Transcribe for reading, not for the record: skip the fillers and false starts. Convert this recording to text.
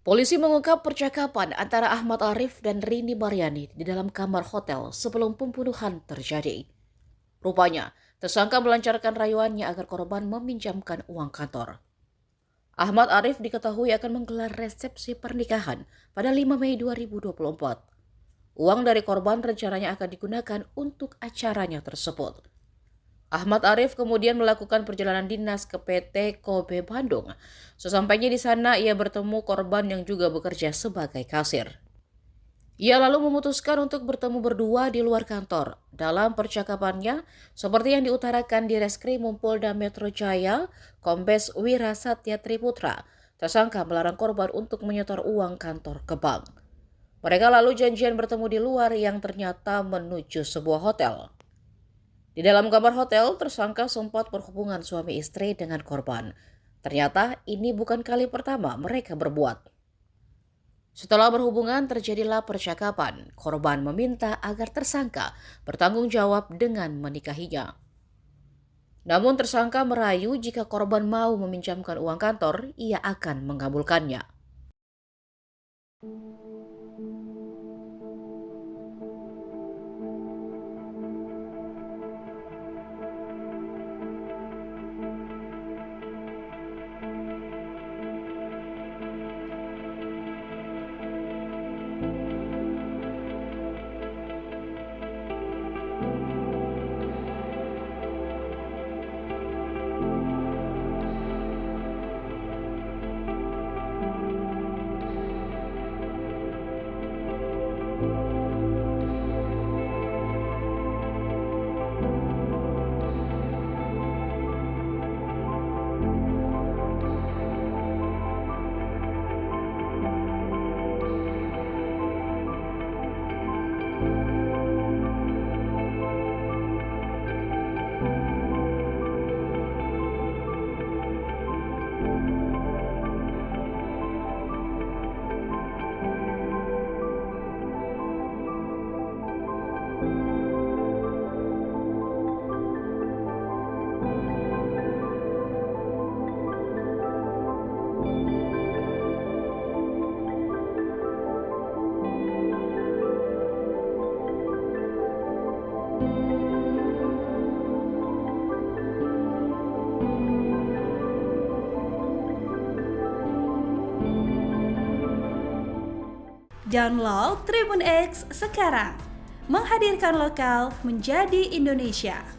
Polisi mengungkap percakapan antara Ahmad Arif dan Rini Mariani di dalam kamar hotel sebelum pembunuhan terjadi. Rupanya, tersangka melancarkan rayuannya agar korban meminjamkan uang kantor. Ahmad Arif diketahui akan menggelar resepsi pernikahan pada 5 Mei 2024. Uang dari korban rencananya akan digunakan untuk acaranya tersebut. Ahmad Arif kemudian melakukan perjalanan dinas ke PT Kobe Bandung. Sesampainya di sana, ia bertemu korban yang juga bekerja sebagai kasir. Ia lalu memutuskan untuk bertemu berdua di luar kantor. Dalam percakapannya, seperti yang diutarakan di Reskrim Polda Metro Jaya, Kombes Wira Satya Triputra, tersangka melarang korban untuk menyetor uang kantor ke bank. Mereka lalu janjian bertemu di luar yang ternyata menuju sebuah hotel. Di dalam kamar hotel, tersangka sempat berhubungan suami istri dengan korban. Ternyata ini bukan kali pertama mereka berbuat. Setelah berhubungan, terjadilah percakapan. Korban meminta agar tersangka bertanggung jawab dengan menikahinya. Namun tersangka merayu jika korban mau meminjamkan uang kantor, ia akan mengabulkannya. Download Tribun X sekarang, menghadirkan lokal menjadi Indonesia.